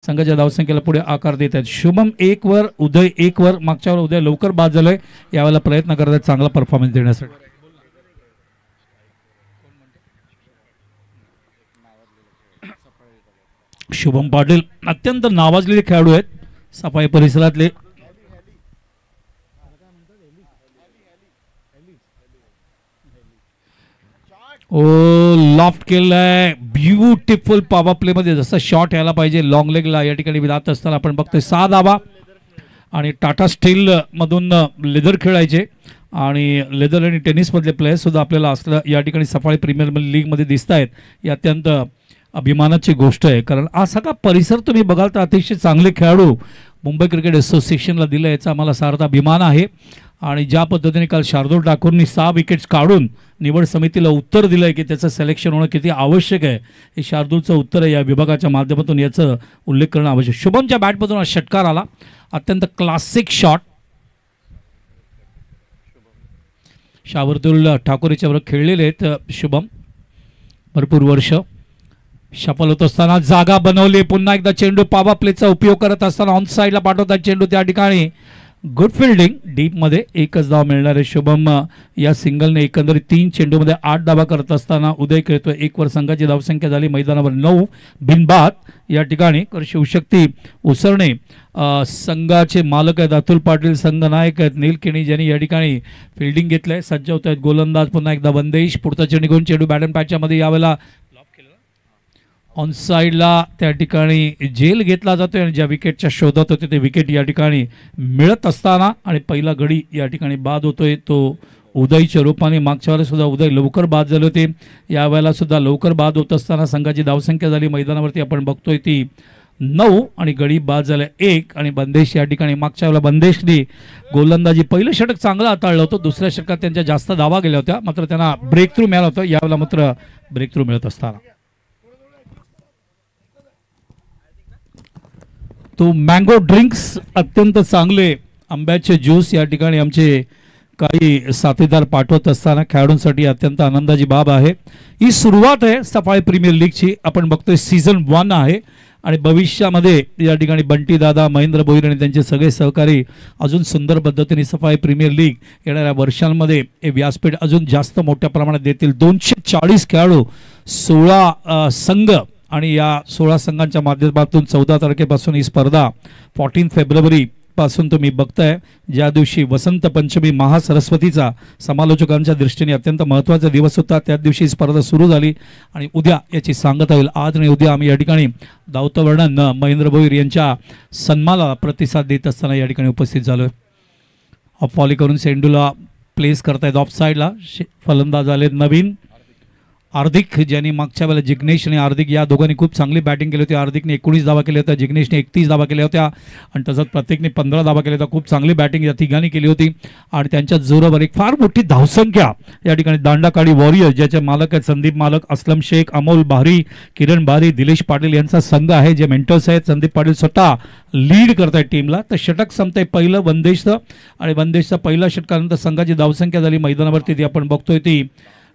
संघाच्या धावसंख्येला पुढे आकार देत आहेत. शुभम 1 वर, उदय 1 वर. मागच्या वेळेला उदय लवकर बाद झालाय, यावेळेला प्रयत्न करत आहेत चांगला परफॉर्मन्स देण्यासाठी. शुभम पाटील अत्यंत नावाजलेले खेळाडू आहेत सफाई परिसरातले. ओ लॉफ्ट केलाय, ब्युटिफुल पॉवर प्ले मध्ये जसा शॉट यायला पाहिजे लॉंग लेगला या ठिकाणी जात असताना आपण बघतोय 6 धावा. आणि टाटा स्टील मधून लेदर खेळायचे आणि लेदर आणि टेनिस मधले प्लेयर्स सुद्धा आपल्याला असलं या ठिकाणी सफाई प्रीमियर लीग मध्ये दिसत आहेत. ही अत्यंत अभिमानाची गोष्ट आहे, कारण असा का परिसर तुम्ही बघाल तर अतिशय चांगले खेळाडू मुंबई क्रिकेट असोसिएशनला दिलं, याचा आम्हाला सार्थ अभिमान आहे. आणि ज्या पद्धतीने काल शार्दूल ठाकूरनी 6 विकेट्स काढून निवड समितीला उत्तर दिलं आहे की त्याचं सिलेक्शन होणं किती आवश्यक आहे, हे शार्दूलचं उत्तर आहे. या विभागाच्या माध्यमातून याचं उल्लेख करणं आवश्यक. शुभमच्या बॅटमधून हा षटकार आला, अत्यंत क्लासिक शॉट. शार्दूल ठाकूर याच्यावर खेळलेले आहेत शुभम भरपूर वर्ष. सफल होत असताना जागा बनवली, पुन्हा एकदा चेंडू पॉवर प्लेचा उपयोग करत असताना ऑन साईडला पाठवतात चेंडू. त्या ठिकाणी गुड फिल्डिंग, डीप मध्ये एकच धाव मिळणार आहे. शुभम या सिंगलने एकंदरीत 3 चेंडूमध्ये 8 धावा करत असताना उदय खेळतोय 1 वर. संघाची धावसंख्या झाली मैदानावर 9 बिनबाद या ठिकाणी. शिवशक्ती उसरणे संघाचे मालक आहेत, अतुल पाटील संघ नायक आहेत, नील केणी ज्यांनी या ठिकाणी फिल्डिंग घेतलंय. सज्ज होत आहेत गोलंदाज. पुन्हा एकदा बंदेश, पुढचा चेंडू घेऊन चेंडू बॅट अँड पॅचच्या मध्ये यावेळेला ऑन साईडला त्या ठिकाणी जेल घेतला जातोय आणि ज्या विकेटच्या शोधात होते ते विकेट या ठिकाणी मिळत असताना आणि पहिला गडी या ठिकाणी बाद होतोय तो उदयच्या रूपाने. मागच्या वेळेला सुद्धा उदय लवकर बाद झाले होते, यावेळेला सुद्धा लवकर बाद होत असताना संघाची धावसंख्या झाली मैदानावरती आपण बघतोय ती 9 आणि गडी बाद झाले 1. आणि बंदेश या ठिकाणी मागच्या वेळेला बंदेशनी गोलंदाजी पहिलं षटक चांगलं हाताळलं होतं, दुसऱ्या षटकात त्यांच्या जास्त धावा गेल्या होत्या, मात्र त्यांना ब्रेक थ्रू मिळालं होतं. यावेळेला मात्र ब्रेक थ्रू मिळत असताना तो मँगो ड्रिंक्स अत्यंत चांगले आंब्याचे ज्यूस या ठिकाणी आमचे काही साथीदार पाठवत असताना खेळाडूंसाठी अत्यंत आनंदाची बाब आहे. ही सुरुवात आहे सफाई प्रीमियर लीगची. आपण बघतोय सीझन 1 आहे आणि भविष्यामध्ये या ठिकाणी बंटी दादा, महेंद्र भोईर आणि त्यांचे सगळे सहकारी अजून सुंदर पद्धतीने सफाई प्रीमियर लीग येणाऱ्या वर्षांमध्ये हे व्यासपीठ अजून जास्त मोठ्या प्रमाणात देतील. 240 खेळाडू, 16 संघ आणि या 16 संघांच्या माध्यमातून 14 तारखेपासून ही स्पर्धा 14 फेब्रुवारी पासून तुम्ही बघताय, ज्या दिवशी वसंत पंचमी महासरस्वतीचा समालोचकांच्या दृष्टीने अत्यंत महत्त्वाचा दिवस होता. त्याच दिवशी स्पर्धा सुरू झाली आणि उद्या याची सांगता होईल. आज आणि उद्या आम्ही या ठिकाणी दावतवर्णन महेंद्र भोईर यांच्या सन्मानाला प्रतिसाद देत असताना या ठिकाणी उपस्थित झालोय. ऑफ फॉली करून सेंडूला प्लेस करतायत ऑफ साईडला. फलंदाज आले नवीन हार्दिक, ज्यांनी मागच्या वेळेला जिग्नेश आणि हार्दिक या दोघांनी खूप चांगली बॅटिंग केली होती. हार्दिकने 19 धावा केल्या होत्या, जिग्नेशने 31 धावा केल्या होत्या आणि तसंच प्रत्येकने 15 धावा केल्या होत्या. खूप चांगली बॅटिंग या तिघांनी केली होती आणि त्यांच्या जोरावर एक फार मोठी धावसंख्या या ठिकाणी दांडाकाडी वॉरियर, ज्याचे मालक आहेत संदीप मालक, असलम शेख, अमोल भारी, किरण भारी, दिलेश पाटील यांचा संघ आहे, जे मेंटर्स आहेत. संदीप पाटील स्वतः लीड करतायत टीमला. तर षटक संपतंय पहिलं बंदेशचं आणि बंदेशचा पहिला षटकानंतर संघाची धावसंख्या झाली मैदानावरती ती आपण बघतोय ती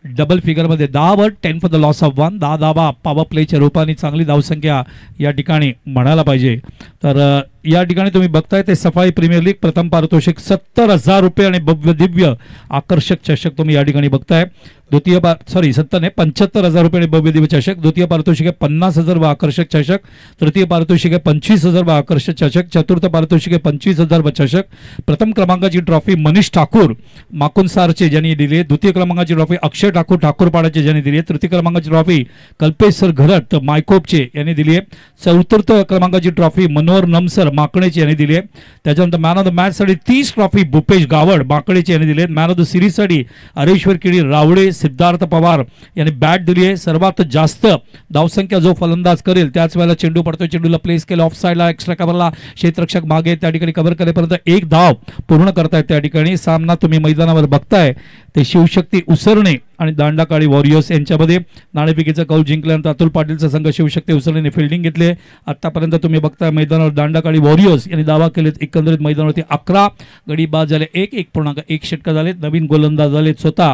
डबल फिगरमध्ये 10 वर 10 फॉर द लॉस ऑफ 1. 10 धावा पॉवर प्लेच्या रूपाने चांगली धावसंख्या या ठिकाणी म्हणायला पाहिजे. तर या ठिकाणी तुम्ही बघताय ते सफाई प्रीमियर लीग प्रथम पारितोषिक 70,000 रुपये आणि भव्य दिव्य आकर्षक चषक तुम्ही या ठिकाणी बघताय. 75,000 रुपये आणि भव्य दिव्य चषक. द्वितीय पारितोषिक आहे 50,000 व आकर्षक चषक. तृतीय पारितोषिक आहे 25,000 व आकर्षक चषक. चतुर्थ पारितोषिक आहे 25,000 व चषक. प्रथम क्रमांकाची ट्रॉफी मनीष ठाकूर माकुनसारचे ज्यांनी दिली. द्वितीय क्रमांकाची ट्रॉफी अक्षय ठाकूर ठाकूरपाड्याचे ज्यांनी दिली आहे. तृतीय क्रमांकाची ट्रॉफी कल्पेश्वर घरत मायकोपचे यांनी दिली आहे. चतुर्थ क्रमांकाची ट्रॉफी मनोहर नमसर माकणेचे यांनी दिली आहे. त्याच्यानंतर मॅन ऑफ द मॅच साठी 30 ट्रॉफी भूपेश गावड माकणेचे यांनी दिली आहे. मॅन ऑफ द सिरीज साठी हरेश्वर केडी रावडे सिद्धार्थ पवार यांनी बॅट दिली आहे. सर्वात जास्त धावसंख्या जो फलंदाज करेल त्याच वेळेला चेंडू पडतो. चेंडूला प्लेस केला ऑफ साईडला, एक्स्ट्रा कव्हरला, क्षेत्ररक्षक मागे त्या ठिकाणी कव्हर करेपर्यंत 1 धाव पूर्ण करतायत. त्या ठिकाणी सामना तुम्ही मैदानावर बघताय ते शिवशक्ती उसरणे आणि दांडाकाळी वॉरियर्स यांच्यामध्ये. नाणेफेकीचा कौल जिंकल्यानंतर अतुल पाटीलचा संघ शिवशक्ती उसरणेने फिल्डिंग घेतले. आतापर्यंत तुम्ही बघताय मैदानावर दांडाकाळी वॉरियर्स यांनी दावा केलेत. एकंदरीत मैदानावरती 11 गडी बाद झाले, 1.1 षटक झाले. नवीन गोलंदाज झाले स्वतः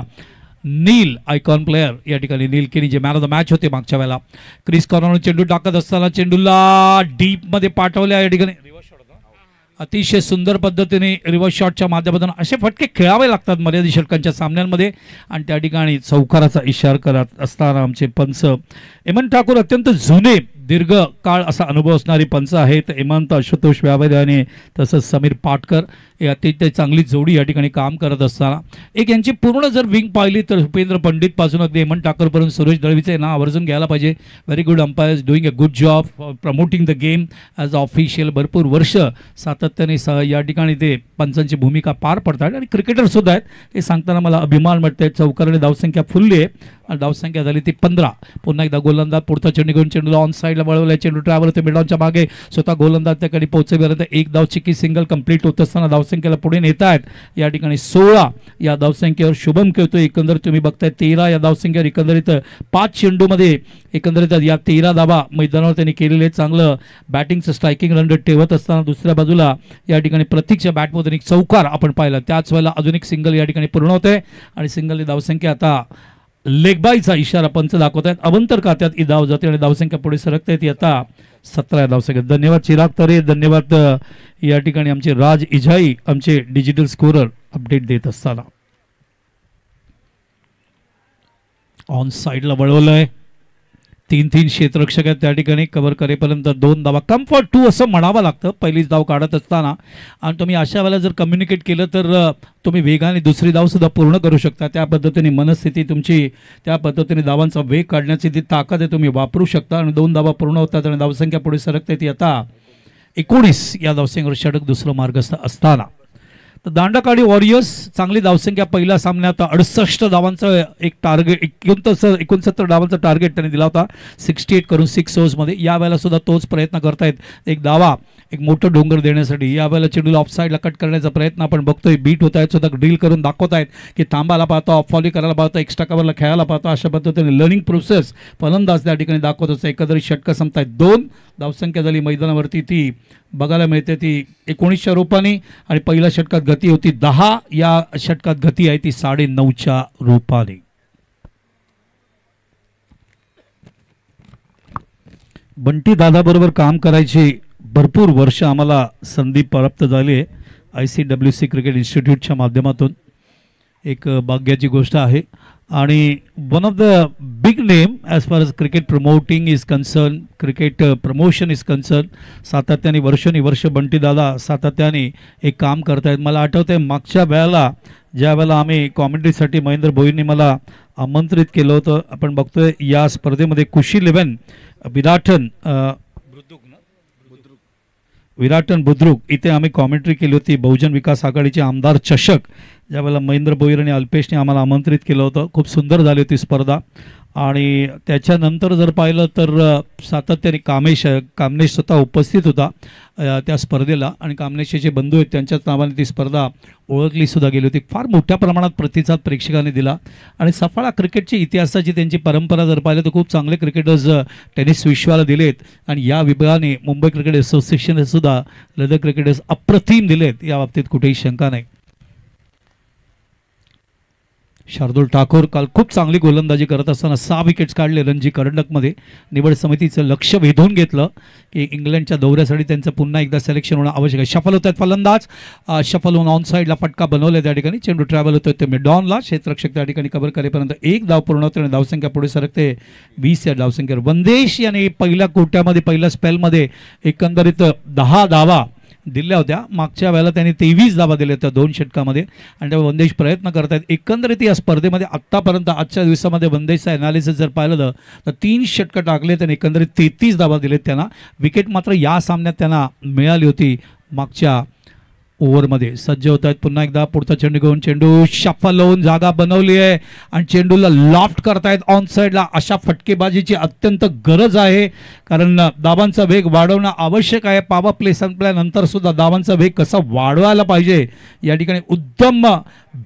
नील आयकॉन प्लेयर या ठिकाणी नील केनी जे मॅन ऑफ द मॅच होते मागच्या वेळेला. क्रिस कॉर्नर चेंडू टाकत असताना चेंडूला डीप मध्ये पाठवल्या या ठिकाणी अतिशय सुंदर पद्धतीने रिव्हर्स शॉटच्या माध्यमातून असे फटके खेळावे लागतात मर्यादित षटकांच्या सामन्यांमध्ये आणि त्या ठिकाणी चौकाराचा इशारा करत असताना आमचे पंच हेमंत ठाकूर अत्यंत जुने दीर्घ काळ असा अनुभव असणारी पंच आहेत. हेमंत आशुतोष व्यावरे आणि तसंच समीर पाटकर हे अतिशय चांगली जोडी या ठिकाणी काम करत असताना एक यांची पूर्ण जर विंग पाहिली तर उपेंद्र पंडित पासून अगदी हेमंत ठाकूरपर्यंत सुरेश दळवीचे नाव आवर्जून घ्यायला पाहिजे. Very good umpires doing a good job promoting the game as official. भरपूर वर्ष सातत्याने या ठिकाणी ते पंचांची भूमिका पार पडतात आणि क्रिकेटर सुद्धा आहेत हे सांगताना मला अभिमान वाटतंय. चौकाराने धावसंख्या फुलली आहे आणि धावसंख्या झाली ती 15. पुन्हा एकदा गोलंदाज पुढचा चेंडू घेऊन चेंडूला ऑन साईडला वळवलाय. चेंडू ट्रॅव्हल होते मिडॉनच्या मागे स्वतः गोलंदाज त्याकडे पोहोचेपर्यंत एक धाव चिकी सिंगल कंप्लीट होत असताना धावसंख्येला पुढे नेत आहेत. या ठिकाणी 16 या धावसंख्येवर शुभम खेळतोय. एकंदरीत तुम्ही बघताय 13 या धावसंख्येवर एकंदरीत 5 चेंडूमध्ये एकंदरीत या 13 धावा मैदानावर त्यांनी केलेले. चांगलं बॅटिंगचं स्ट्रायकिंग रन रेट ठेवत असताना दुसऱ्या बाजूला या ठिकाणी प्रतीकच्या बॅटमधून एक चौकार आपण पाहिला. त्याच वेळेला अजून एक सिंगल या ठिकाणी पूर्ण होते आणि सिंगल धावसंख्या आता लेगबाईचा इशारा पंच दाखवत आहेत. अवंतर खात्यात ही धाव जाते आणि धावसंख्या पुढे सरकते ती आता 17 धावसंख्या. धन्यवाद चिराग तरे, धन्यवाद या ठिकाणी आमचे राज इजाई आमचे डिजिटल स्कोरर अपडेट देत असताना. ऑन साईडला वळवलंय. 3-3 क्षेत्ररक्षक आहेत त्या ठिकाणी. कव्हर करेपर्यंत 2 धावा कम्फर्ट 2 असं म्हणावं लागतं पहिलीच धाव काढत असताना. आणि तुम्ही अशा वेळेला जर कम्युनिकेट केलं तर तुम्ही वेगाने दुसरी धाव सुद्धा पूर्ण करू शकता. त्या पद्धतीने मनस्थिती तुमची त्या पद्धतीने धावांचा वेग काढण्याची ती ताकद आहे तुम्ही वापरू शकता आणि 2 धावा पूर्ण होतात आणि धावसंख्या पुढे सरकते ती आता 19 या धावसंख्येवर षटक दुसरं मार्गस्थ असताना. तर दांडाकाडी वॉरियर्स चांगली धावसंख्या पहिल्या सामन्यात 68 धावांचं एक टार्गेट 69 धावांचा टार्गेट त्यांनी दिला होता 68 करून 6 ओव्हर्समध्ये. यावेळेला सुद्धा तोच प्रयत्न करतायत एक धावा एक मोठं डोंगर देण्यासाठी. यावेळेला चेंडूला ऑफ साईडला कट करण्याचा प्रयत्न आपण बघतोय. बीट होत आहेत सुद्धा ड्रिल करून दाखवत आहेत की थांबायला पाहतो ऑफ फॉली करायला पाहतो एक्स्ट्रा कव्हरला खेळायला पाहतो. अशा पद्धतीने लर्निंग प्रोसेस फलंदाज त्या ठिकाणी दाखवत असतो. एकंदरीत षटकं संपतायत. 2 धावसंख्या झाली मैदानावरती ती बघायला मिळते ती 19च्या रूपाने आणि पहिल्या षटकात गती होती 10. या षटकात गती आहे ती 9.5च्या रूपाने. बंटी दादा बरोबर काम करायची भरपूर वर्ष आम्हाला संधी प्राप्त झाली आहे. ICWC क्रिकेट इन्स्टिट्यूटच्या माध्यमातून एक भाग्याची गोष्ट आहे आणि one of the big name as far as cricket promoting is concern, cricket promotion is concern. सातत्याने वर्ष बंटीदादा सातत्याने एक काम करत आहेत. मला आठवतं आहे मागच्या वेळेला ज्या वेळेला आम्ही कॉमेंट्रीसाठी महेंद्र भोईंनी मला आमंत्रित केलं होतं. आपण बघतोय या स्पर्धेमध्ये कुशी 11 विराटन बुद्रुक इथे आम्ही कॉमेंट्री केली होती. बहुजन विकास आघाडीचे आमदार चषक ज्यावेळेला महेंद्र भोईर आणि अल्पेशने आम्हाला आमंत्रित केलं होतं. खूप सुंदर झाली होती स्पर्धा आणि त्याच्यानंतर जर पाहिलं तर सातत्याने कामनेश स्वतः उपस्थित होता त्या स्पर्धेला आणि कामनेशचे बंधू आहेत त्यांच्याच नावाने ती स्पर्धा ओळखली सुद्धा गेली होती. फार मोठ्या प्रमाणात प्रतिसाद प्रेक्षकांनी दिला आणि सफाळा क्रिकेटची इतिहासाची त्यांची परंपरा जर पाहिलं तर खूप चांगले क्रिकेटर्स टेनिस विश्वाला दिलेत आणि या विभागाने मुंबई क्रिकेट असोसिएशनने सुद्धा लेदर क्रिकेटर्स अप्रतिम दिलेत. या बाबतीत कुठेही शंका नाही. शार्दुल ठाकूर काल खूप चांगली गोलंदाजी करत असताना 6 विकेट्स काढले रणजी करंडकमध्ये. निवड समितीचं लक्ष वेधून घेतलं की इंग्लंडच्या दौऱ्यासाठी त्यांचं पुन्हा एकदा सिलेक्शन होणं आवश्यक आहे. शफल होत आहेत फलंदाज. शफल होऊन ऑन साईडला फटका बनवला त्या ठिकाणी. चेंडू ट्रॅव्हल होतोय ते मिडॉनला. क्षेत्ररक्षक त्या ठिकाणी कव्हर करेपर्यंत 1 धाव पूर्ण होते आणि धावसंख्या पुढे सरकते 20 या धावसंख्येवर. वंदेश याने पहिल्या कोट्यामध्ये पहिल्या स्पेलमध्ये एकंदरीत 10 धावा दिल्या होत्या. मागच्या वेळेला त्यांनी 23 धावा दिल्या होत्या 2 षटकामध्ये आणि त्यामुळे वंदेश प्रयत्न करत आहेत. एकंदरीत या स्पर्धेमध्ये आत्तापर्यंत आजच्या दिवसामध्ये वंदेशचा ॲनालिसिस जर पाहिलं तर 3 षटकं टाकले त्यांनी एकंदरीत 33 धावा दिलेत त्यांना. विकेट मात्र या सामन्यात त्यांना मिळाली होती मागच्या ओव्हरमध्ये. सज्ज होत आहेत पुन्हा एकदा. पुढचा चेंडू घेऊन चेंडू शफल होऊन जागा बनवली आहे आणि चेंडूला लॉफ्ट करतायत ऑन साईडला. अशा फटकेबाजीची अत्यंत गरज आहे कारण धावांचा वेग वाढवणं आवश्यक आहे. पॉवर प्ले संपल्यानंतर सुद्धा धावांचा वेग कसा वाढवायला पाहिजे या ठिकाणी उत्तम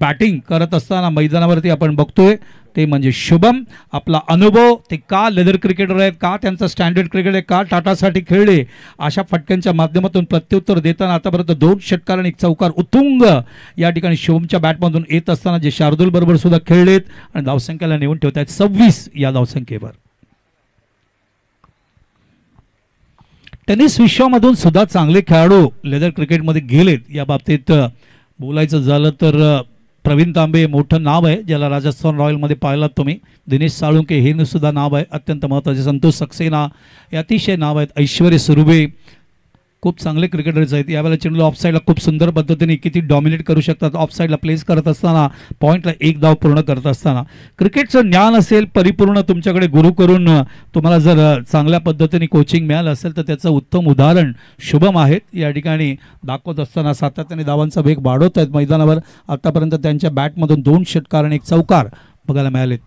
बॅटिंग करत असताना मैदानावरती आपण बघतोय ते म्हणजे शुभम. आपला अनुभव, ते का लेदर क्रिकेटर आहेत, का त्यांचा स्टँडर्ड क्रिकेट आहे, का टाटासाठी खेळले, अशा फटक्यांच्या माध्यमातून प्रत्युत्तर देताना आतापर्यंत 2 षटकार आणि 1 चौकार उत्तुंग या ठिकाणी शुभमच्या बॅटमधून येत असताना जे शार्दूल बरोबर सुद्धा खेळलेत आणि धावसंख्येला नेऊन ठेवत आहेत 26 या धावसंख्येवर. टेनिस विश्वामधून सुद्धा चांगले खेळाडू लेदर क्रिकेटमध्ये गेलेत. या बाबतीत बोलायचं झालं तर प्रवीण तांबे मोठं नाव आहे, ज्याला राजस्थान रॉयलमध्ये पाहिलात तुम्ही. दिनेश साळुंके हे सुद्धा नाव आहे अत्यंत महत्त्वाचे. संतोष सक्सेना हे अतिशय नाव आहेत. ऐश्वर्य सुरभे खूप चांगले क्रिकेटर्स आहेत. यावेळेला चेंडूला ऑफसाईडला खूप सुंदर पद्धतीने किती डॉमिनेट करू शकतात. ऑफसाईडला प्लेस करत असताना, पॉईंटला 1 धाव पूर्ण करत असताना क्रिकेटचं ज्ञान असेल परिपूर्ण तुमच्याकडे, गुरु करून तुम्हाला जर चांगल्या पद्धतीने कोचिंग मिळालं असेल तर त्याचं उत्तम उदाहरण शुभम आहेत. या ठिकाणी दाखवत असताना सातत्याने धावांचा वेग वाढवत आहेत मैदानावर. आतापर्यंत त्यांच्या बॅटमधून 2 षटकार आणि 1 चौकार बघायला मिळालेत.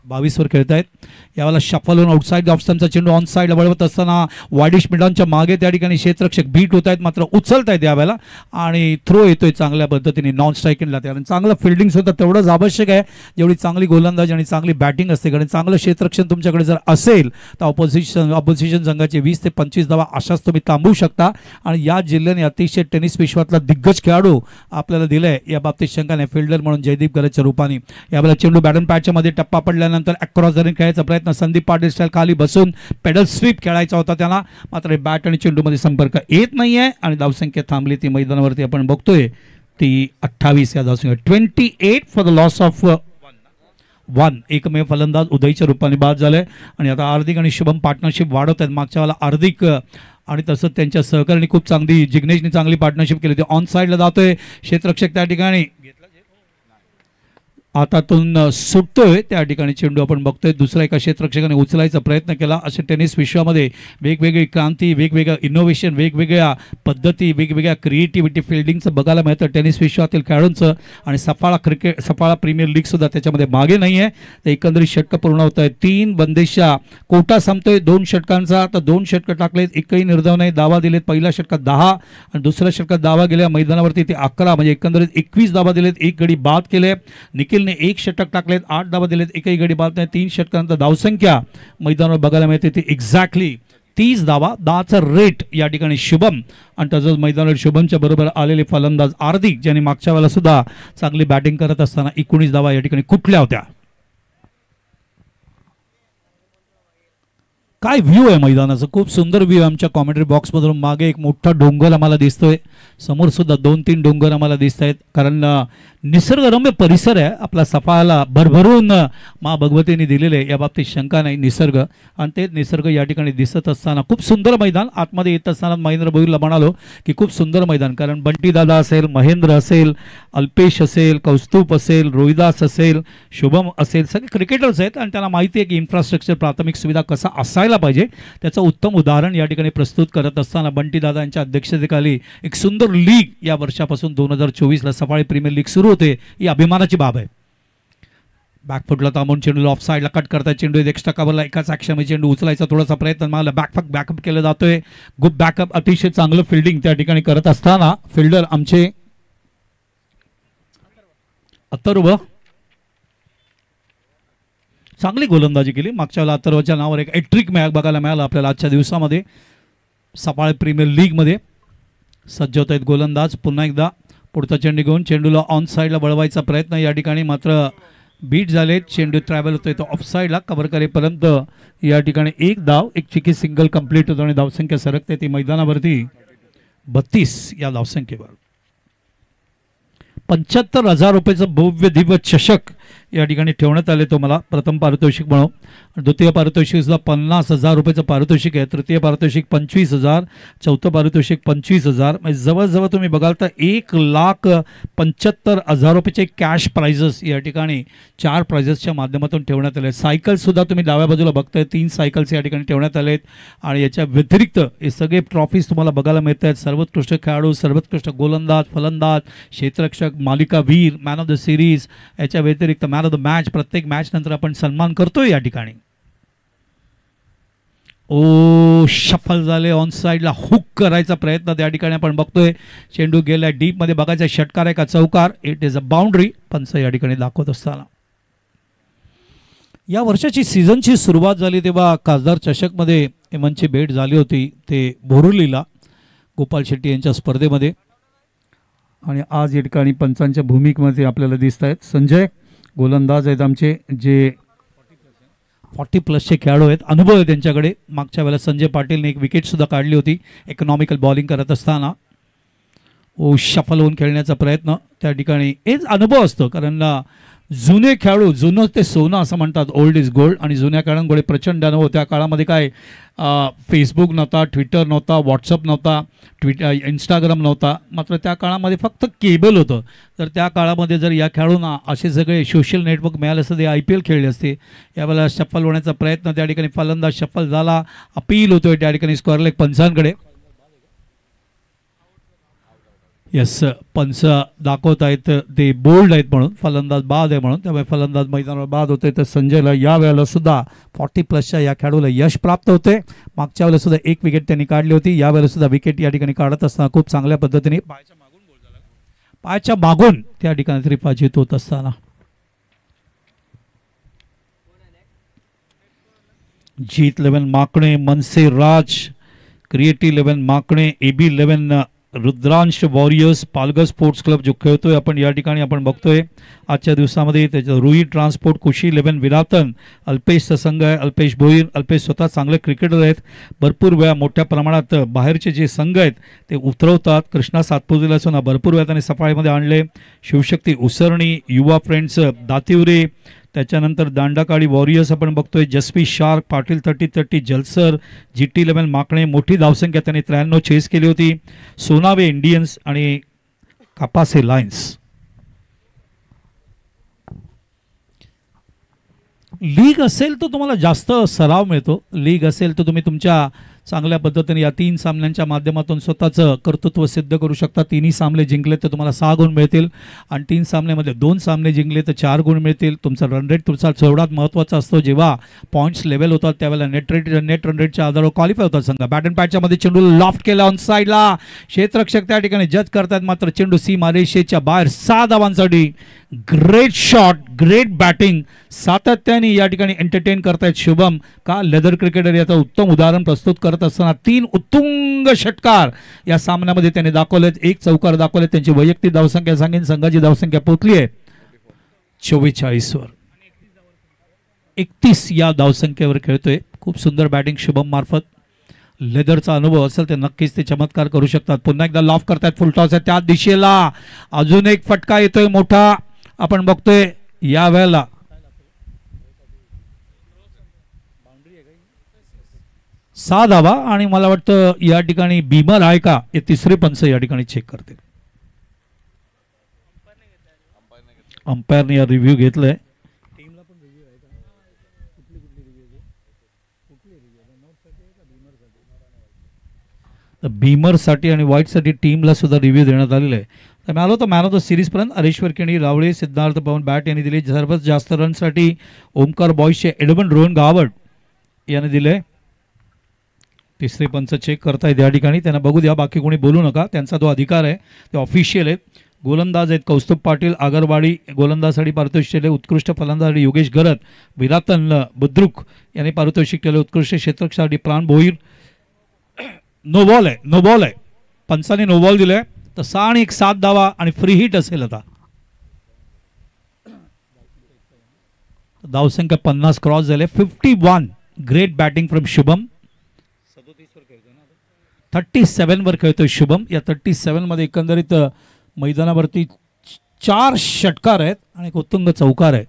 22 वर खेळत आहेत. यावेळेला शफल होऊन आउटसाईड ऑफस्टंपचा चेंडू ऑन साईडला वळवत असताना वाडिश मिडांच्या मागे त्या ठिकाणी क्षेत्ररक्षक बीट होत आहेत, मात्र उचलत आहेत यावेळेला आणि थ्रो येतोय चांगल्या पद्धतीने नॉन स्ट्रायकिंगला. कारण चांगलं फिल्डिंग सुद्धा तेवढंच आवश्यक आहे जेवढी चांगली गोलंदाजी आणि चांगली बॅटिंग असते. कारण चांगलं क्षेत्ररक्षण तुमच्याकडे जर असेल तर ऑपोजिशन संघाचे 20 ते 25 धावा अशाच तुम्ही थांबवू शकता. आणि या जिल्ह्याने अतिशय टेनिस विश्वातला दिग्गज खेळाडू आपल्याला दिलाय, या बाबतीत शंका नाही. फिल्डर म्हणून जयदीप गरजच्या रूपाने यावेळेला चेंडू बॅटन पॅडच्या मध्ये टप्पा पडल्यानंतर अक्रॉस धरून खेळायचा प्रयत्न. संदीप पाटील स्टाईल खाली बसून पेडल स्वीप खेळायचा होता त्याला, मात्र बॅट आणि चेंडूमध्ये संपर्क येत नाहीये आणि धावसंख्या थांबली ती मैदानावरती आपण बघतोय ती 28 या धावसंख्या. 28 फॉर द लॉस ऑफ 1. एकमेव फलंदाज उदयच्या रूपाने बाद झालाय आणि आता हार्दिक आणि शुभम पार्टनरशिप वाढवत आहेत. मागच्या वेळेला हार्दिक आणि तसंच त्यांच्या सहकार्याने खूप चांगली, जिग्नेशने चांगली पार्टनरशिप केली. ऑन साईडला जातोय क्षेत्ररक्षक त्या ठिकाणी हातातून सुटतोय. त्या ठिकाणी चेंडू आपण बघतोय दुसऱ्या एका क्षेत्ररक्षकाने उचलायचा प्रयत्न केला. असे टेनिस विश्वामध्ये वेगवेगळी क्रांती, वेगवेगळ्या इनोव्हेशन, वेगवेगळ्या पद्धती, वेगवेगळ्या क्रिएटिव्हिटी फिल्डिंगचं बघायला मिळतं टेनिस विश्वातील खेळाडूंचं. आणि सफाळा प्रीमियर लीग सुद्धा त्याच्यामध्ये मागे नाही आहे. तर एकंदरीत षटकं पूर्ण होत आहेत. 3 बंदेशा कोटा संपतोय 2 षटकांचा. तर 2 षटकं टाकलेत, एकही निर्धाव नाही. दावा दिलेत पहिल्या षटकात 10 आणि दुसऱ्या षटकात दावा गेल्या मैदानावरती ते 11, म्हणजे एकंदरीत 21 दावा दिलेत. 1 गडी बाद केले. निखिल 1 षटक टाकलेत, 8 धावा दिलेत, एकही गडी बाद नाही. 3 षटकांनंतर धावसंख्या मैदानावर बघायला मिळते ती एक्झॅक्टली 30 धावा. 10चा रेट या ठिकाणी शुभम आणि तसंच मैदानावर शुभमच्या बरोबर आलेले फलंदाज हार्दिक, ज्यांनी मागच्या वेळेला सुद्धा चांगली बॅटिंग करत असताना 19 धावा या ठिकाणी कुठल्या होत्या. काय व्ह्यू आहे मैदानाचा, खूप सुंदर व्ह्यू आहे. आमच्या कॉमेंट्री बॉक्समधून मागे एक मोठा डोंगर आम्हाला दिसतोय, समोर सुद्धा 2-3 डोंगर आम्हाला दिसत आहेत. कारण निसर्गरम्य परिसर आहे आपला. सफाळाला भरभरून मा भगवतीने दिलेले, या बाबतीत शंका नाही. निसर्ग आणि ते निसर्ग या ठिकाणी दिसत असताना खूप सुंदर मैदान. आतमध्ये येत असताना महेंद्र भोईरला म्हणालो की खूप सुंदर मैदान, कारण बंटी दादा असेल, महेंद्र असेल, अल्पेश असेल, कौस्तुभ असेल, रोहिदास असेल, शुभम असेल, सगळे क्रिकेटर्स आहेत आणि त्यांना माहिती आहे की इन्फ्रास्ट्रक्चर, प्राथमिक सुविधा कसा असायला पाहिजे. त्याचं उत्तम उदाहरण या ठिकाणी प्रस्तुत करत असताना बंटी दादा यांच्या अध्यक्षतेखाली एक सुंदर लीग या वर्षापासून 2024ला सफाळी प्रीमियर लीग सुरू होते. ही अभिमानाची बाब आहे. बॅकफुटला थांबून चेंडूला ऑफ साईडला कट करताय. चेंडू एक्स्ट्रा कव्हरला एकाच ॲक्शनमध्ये चेंडू उचलायचा थोडासा प्रयत्न, मला बॅकअप केला जातोय. गुड बॅकअप, अतिशय चांगलं फिल्डिंग त्या ठिकाणी करत असताना फिल्डर आमचे अथर्व चांगली गोलंदाजी केली. मागच्या वेळेला अथर्वच्या नावावर एक हॅट्रिक मॅच बघायला मिळाला आपल्याला आजच्या दिवसामध्ये. सफाळे प्रीमियर लीगमध्ये सज्ज होत आहेत गोलंदाज. पुन्हा एकदा पुढचा चेंडू घेऊन चेंडूला ऑन साईडला वळवायचा प्रयत्न या ठिकाणी, मात्र बीट झालेत. चेंडू ट्रॅव्हल होतोय तो ऑफ साईडला, कव्हर करेपर्यंत या ठिकाणी 1 धाव, 1 चिकी सिंगल कंप्लीट होतो आणि धावसंख्या सरकते ती मैदानावरती 32 या धावसंख्येवर. 75,000 रुपयाचं भव्य दिव्य चषक या ठिकाणी ठेवण्यात आले. तो मला प्रथम पारितोषिक म्हणून, द्वितीय पारितोषिक सुद्धा 50,000 रुपयाचं पारितोषिक आहे. तृतीय पारितोषिक 25,000, चौथं पारितोषिक 25,000, म्हणजे जवळजवळ तुम्ही बघाल तर 1,75,000 रुपयाचे कॅश प्राइजेस या ठिकाणी 4 प्राइजेसच्या माध्यमातून ठेवण्यात आले. सायकल सुद्धा तुम्ही डाव्या बाजूला बघताय, 3 सायकल्स या ठिकाणी ठेवण्यात आलेत. आणि याच्या व्यतिरिक्त हे सगळे ट्रॉफीज तुम्हाला बघायला मिळत आहेत. सर्वोत्कृष्ट खेळाडू, सर्वोत्कृष्ट गोलंदाज, फलंदाज, क्षेत्ररक्षक, मालिकावीर, मॅन ऑफ द सिरीज, याच्या व्यतिरिक्त मॅन ऑफ द मॅच. प्रत्येक मॅच नंतर आपण सन्मान करतोय या ठिकाणी. ओ शफल झाले, ऑन साईडला हुक करायचा प्रयत्न त्या ठिकाणी आपण बघतोय. चेंडू गेला डीप मध्ये, बघायचा षटकार आहे का चौकार. It is a boundary. पंच या ठिकाणी दाखवत असताना या वर्षाची सीझनची सुरुवात झाली तेव्हा खासदार चषकमध्ये एमनची भेट झाली होती, ते बोरुलीला गोपाल शेट्टी यांच्या स्पर्धेमध्ये. आणि आज या ठिकाणी पंचांच्या भूमिकेमध्ये आपल्याला दिसत आहेत संजय गोलंदाज आहेत आमचे, जे 40+ खेळाडू आहेत, अनुभव आहे त्यांच्याकडे. मागच्या वेळेला संजय पाटीलने एक विकेटसुद्धा काढली होती इकॉनॉमिकल बॉलिंग करत असताना. शफल होऊन खेळण्याचा प्रयत्न त्या ठिकाणी हेच अनुभव असतो, कारण जुने खेळाडू, जुनं ते सोनं असं म्हणतात, ओल्ड इज गोल्ड. आणि जुन्या खेळाडूंकडे प्रचंड अनुभव. त्या काळामध्ये काय फेसबुक नव्हता, ट्विटर नव्हता, व्हॉट्सअप नव्हता, इंस्टाग्राम नव्हता, मात्र त्या काळामध्ये फक्त केबल होतं. तर त्या काळामध्ये जर या खेळाडूंना असे सगळे सोशल नेटवर्क मिळाले असते, ते IPL खेळले असते. यावेळेला शफल होण्याचा प्रयत्न त्या ठिकाणी फलंदाज शफल झाला, अपील होतोय त्या ठिकाणी स्क्वेअर लेग पंचांकडे. यस, पंच दाखवत आहेत ते बोल्ड आहेत म्हणून, फलंदाज बाद आहे म्हणून, त्यामुळे फलंदाज मैदानावर बाद होते. तर संजयला या वेळेला सुद्धा 40+ या खेळाडूला यश प्राप्त होते. मागच्या वेळेला सुद्धा एक विकेट त्यांनी काढली होती, या वेळेला सुद्धा विकेट या ठिकाणी काढत असताना खूप चांगल्या पद्धतीने पायाच्या मागून त्या ठिकाणी त्रिफाजीत होत असताना Jeet 11 Makane, Manse Raj, creative 11 Makane, AB 11 Rudransh warriors, Palghar sports club जो खेळतोय आपण या ठिकाणी आपण बघतोय आजच्या दिवसामध्ये. त्याच्या रुई ट्रान्सपोर्ट, कुशी 11 विरातन, अल्पेशचा संघ आहे, अल्पेश भोईर. अल्पेश स्वतः चांगले क्रिकेटर आहेत, भरपूर वेळा मोठ्या प्रमाणात बाहेरचे जे संघ आहेत ते उतरवतात. कृष्णा सातपुतेला सुद्धा भरपूर वेळा त्यांनी सफाळीमध्ये आणले. शिवशक्ती उसरणी, युवा फ्रेंड्स दातिवरे, त्याच्यानंतर दांडाकाळी वॉरियर्स आपण बघतोय, जसपी शार्क, पाटील 30-30, जलसर, GT 11 माकणे. मोठी धावसंख्या त्यांनी 93 चेस केली होती. सोनावे इंडियन्स आणि कापासे लायन्स. लीग असेल तर तुम्हाला जास्त सराव मिळतो. लीग असेल तर तुम्ही तुमच्या चांगल्या पद्धतीने या 3 सामन्यांच्या माध्यमातून स्वतःचं कर्तृत्व सिद्ध करू शकता. 3ही सामने जिंकले तर तुम्हाला 6 गुण मिळतील, आणि 3 सामन्यामध्ये 2 सामने जिंकले तर 4 गुण मिळतील. तुमचा रन रेट तुमचा सर्वात महत्त्वाचा असतो. जेव्हा पॉईंट्स लेवल होतात त्यावेळेला नेट रन रेटच्या आधारावर क्वालिफाय होतात संघ. बॅट अँड पॅचच्या मध्ये चेंडू लॉफ्ट केला ऑन साईडला, क्षेत्ररक्षक त्या ठिकाणी जज करतात, मात्र चेंडू सीमा रेषेच्या बाहेर 6 धावांसाठी. ग्रेट शॉट, ग्रेट बॅटिंग, सातत्याने या ठिकाणी एंटरटेन करतायत शुभम. का लेदर क्रिकेटर याचं उत्तम उदाहरण प्रस्तुत करत असताना 3 उत्तुंग षटकार या सामन्यामध्ये त्यांनी दाखवलेत, 1 चौकार दाखवलेत. त्यांची वैयक्तिक धावसंख्या सांगेन, संघाची धावसंख्या पोहोचली आहे 44 वर. 31 या धावसंख्येवर खेळतोय. खूप सुंदर बॅटिंग शुभम मार्फत. लेदरचा अनुभव असेल तर नक्कीच ते चमत्कार करू शकतात. पुन्हा एकदा लॉफ करतायत, फुल टॉस आहे त्या दिशेला, अजून एक फटका येतोय मोठा आपण बघतोय या वेळेला. 6 धावा, आणि मला वाटतं या ठिकाणी बीमर आहे का हे तिसरे पंच या ठिकाणी चेक करते. अंपायरने या रिव्ह्यू घेतलाय. बीमरसाठी आणि व्हाईटसाठी टीमला सुद्धा रिव्ह्यू देण्यात आलेला आहे. तर आलो तर मॅन ऑफ द सिरीज पर्यंत हरेश्वर केणी, रावळे, सिद्धार्थ पवन बॅट यांनी दिले. सर्वात जास्त रनसाठी ओमकार बॉईजचे एडमंड रोहन गावड याने दिले. तिसरे पंच चेक करतायत या ठिकाणी, त्यांना बघू द्या, बाकी कोणी बोलू नका, त्यांचा तो अधिकार आहे, ते ऑफिशियल आहेत. गोलंदाज आहेत कौस्तुभ पाटील, आगरवाडी गोलंदाजसाठी पारितोषिक दिले. उत्कृष्ट फलंदाज योगेश गरत, विरातन बुद्रुक यांनी पारितोषिक केले. उत्कृष्ट क्षेत्ररक्षकासाठी प्राण भोईर. नो बॉल आहे, पंचाने नो बॉल दिलाय. तर 6 आणि 1 7 धावा आणि फ्री हिट असेल. आता धावसंख्या 50 क्रॉस झाले. 51 ग्रेट बॅटिंग फ्रॉम शुभम. 37 वर खेळतोय शुभम. या 37 मध्ये एकंदरीत मैदानावरती 4 षटकार आहेत आणि एक उत्तुंग चौकार आहे.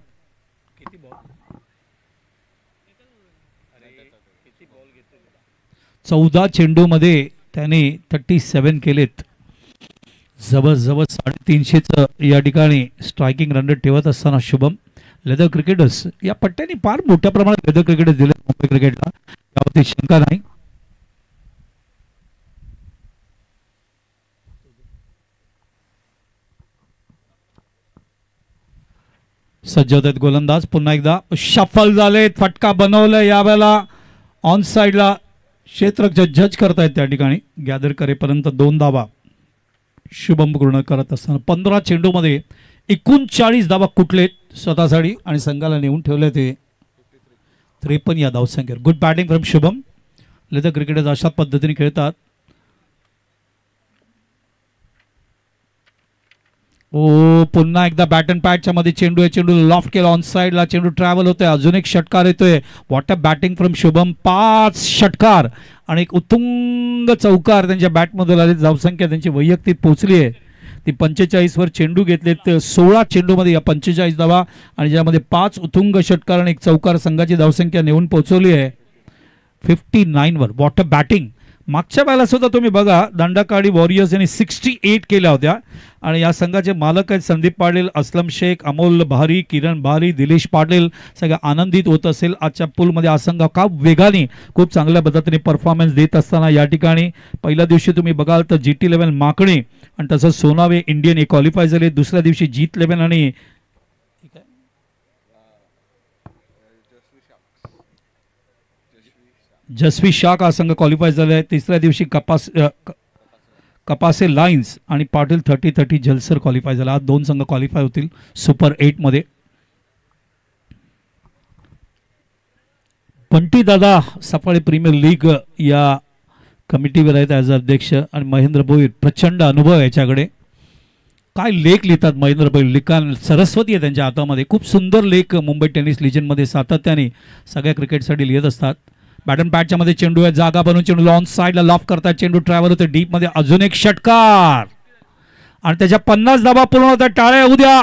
14 चेंडूमध्ये त्याने 37 केलेत. जवळजवळ 350चं या ठिकाणी स्ट्रायकिंग रन रेट ठेवत असताना शुभम. लेदर क्रिकेटर्स या पट्ट्याने फार मोठ्या प्रमाणात लेदर क्रिकेटर्स दिले मुंबई क्रिकेटला, त्यावरती शंका नाही. सज्ज होत आहेत गोलंदाज. पुन्हा एकदा शफल झालेत, फटका बनवलाय यावेळेला ऑन साइडला. क्षेत्ररक्षक जज करतायत त्या ठिकाणी. गॅदर करेपर्यंत 2 धावा शुभम पूर्ण करत असताना 15 चेंडूमध्ये 39 धावा कुठलेत स्वतःसाठी आणि संघाला नेऊन ठेवले. ते 53 या धावसंख्येवर. Good batting from Shubham. Leather cricketers अशा पद्धतीने खेळतात. ओ पुन्हा एकदा बॅट अँड पॅडच्या मध्ये चेंडू आहे. चेंडू लॉफ्ट केला ऑन साइडला. चेंडू ट्रॅव्हल होतोय. अजून एक षटकार येतोय. What a batting from Shubham. 5 षटकार आणि एक उत्तुंग चौकार त्यांच्या बॅटमधून आले. धावसंख्या त्यांची वैयक्तिक पोहोचली आहे ती 45 वर. चेंडू घेतलेत 16 चेंडूमध्ये या 45 धावा आणि ज्यामध्ये 5 उत्तुंग षटकार आणि एक चौकार संघाची धावसंख्या नेऊन पोहोचवली आहे 59 वर. What a batting. मागच्या वेळेला सुद्धा तुम्ही बघा दांडाकाडी वॉरियर्स यांनी 68 केल्या होत्या आणि या संघाचे मालक आहेत संदीप पाटील, असलम शेख, अमोल भारी, किरण भारी, दिलेश पाटील. सगळं आनंदित होत असेल आजच्या पूलमध्ये. हा संघ का वेगाने खूप चांगल्या पद्धतीने परफॉर्मन्स देत असताना या ठिकाणी पहिल्या दिवशी तुम्ही बघाल तर GT11 माकणे आणि तसंच सोनावे इंडियन हे क्वालिफाय झाले. दुसऱ्या दिवशी GT11 आणि जसवी शाख हा संघ क्वालिफाय झाला आहे. तिसऱ्या दिवशी कपासे लाईन्स आणि पाटील 30-30 जलसर क्वालिफाय झाला. आज 2 संघ क्वालिफाय होतील सुपर 8 मध्ये. बंटी दादा सफाळे प्रीमियर लीग या कमिटीवर आहेत ॲज अध्यक्ष आणि महेंद्र भोईर प्रचंड अनुभव आहे याच्याकडे. काय लेख लिहितात महेंद्र भोईर. लिखाण सरस्वती आहे त्यांच्या हातामध्ये. खूप सुंदर लेख मुंबई टेनिस लिजनमध्ये सातत्याने सगळ्या क्रिकेटसाठी लिहित असतात. बॅट अँड पॅडच्या मध्ये चेंडू आहे. जागा बनवून चेंडू लॉन साइडला लॉफ करतात. चेंडू ट्रॅव्हल होते डीप मध्ये. अजून एक षटकार आणि त्याच्या 50 धावा पूर्ण होतात. टाळ्या उद्या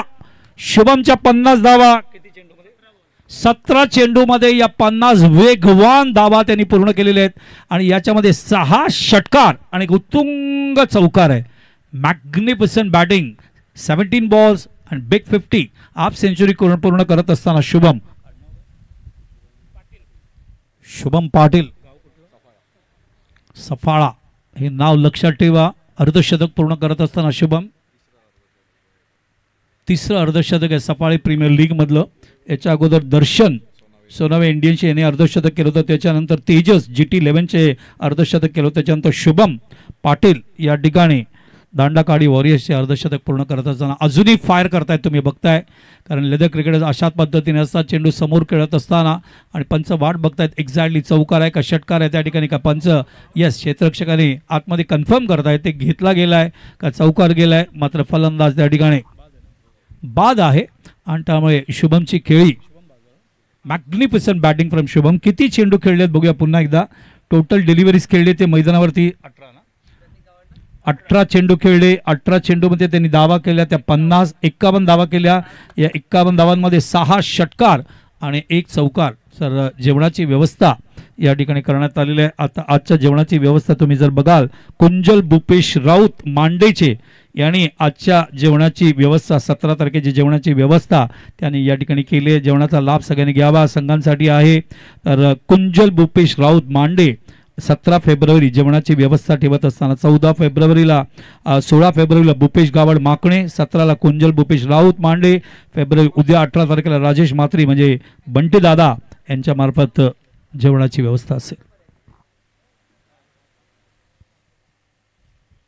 शुभमच्या 50 धावा. 17 चेंडूमध्ये या 50 वेगवान धावा त्यांनी पूर्ण केलेले आहेत आणि याच्यामध्ये 6 षटकार आणि एक उत्तुंग चौकार आहे. Magnificent batting. 17 बॉल्स आणि बिग 50 हाफ सेंचुरी पूर्ण करत असताना शुभम पाटील सफाळा हे नाव लक्षात ठेवा. अर्धशतक पूर्ण करत असताना शुभम. तिसरं अर्धशतक आहे सफाळे प्रीमियर लीग मधलं. याच्या अगोदर दर्शन सोनावे इंडियन्सचे याने अर्धशतक केलं होतं. त्याच्यानंतर तेजस GT11चे अर्धशतक केलं होतं. त्याच्यानंतर शुभम पाटील या ठिकाणी दांडाकाडी वॉरियर्सचे अर्धशतक पूर्ण करत असताना अजूनही फायर करतायत तुम्ही बघताय. कारण लेदर क्रिकेटर्स अशाच पद्धतीने असतात. चेंडू समोर खेळत असताना आणि पंच वाट बघतायत एक्झॅक्टली चौकार आहे का षटकार आहे. त्या ठिकाणी का पंच यस क्षेत्ररक्षकाने आतमध्ये कन्फर्म करतायत ते घेतला गेलाय का चौकार गेलाय. मात्र फलंदाज त्या ठिकाणी बाद आहे आणि त्यामुळे शुभमची खेळी. Magnificent batting from Shubham. किती चेंडू खेळलेत बघूया पुन्हा एकदा. टोटल डिलिव्हरीज खेळले ते मैदानावरती 18 चेंडू खेळले. 18 चेंडूमध्ये त्यांनी धावा केल्या त्या 51 धावा केल्या. या 51 धावांमध्ये 6 षटकार आणि 1 चौकार. तर जेवणाची व्यवस्था या ठिकाणी करण्यात आलेली आहे. आता आजच्या जेवणाची व्यवस्था तुम्ही जर बघाल कुंजल भूपेश राऊत मांडेचे यांनी आजच्या जेवणाची व्यवस्था 17 तारखेची जेवणाची व्यवस्था त्यांनी या ठिकाणी केली आहे. जेवणाचा लाभ सगळ्यांनी घ्यावा संघांसाठी आहे. तर कुंजल भूपेश राऊत मांडे 17 फेब्रुवारी जेवणाची व्यवस्था ठेवत असताना 14 फेब्रुवारीला 16 फेब्रुवारीला भूपेश गावड माकणे, 17ला कुंजल भूपेश राऊत मांडे, फेब्रुवारी उद्या 18 तारखेला राजेश मात्री म्हणजे बंटी दादा यांच्या मार्फत जेवणाची व्यवस्था असेल.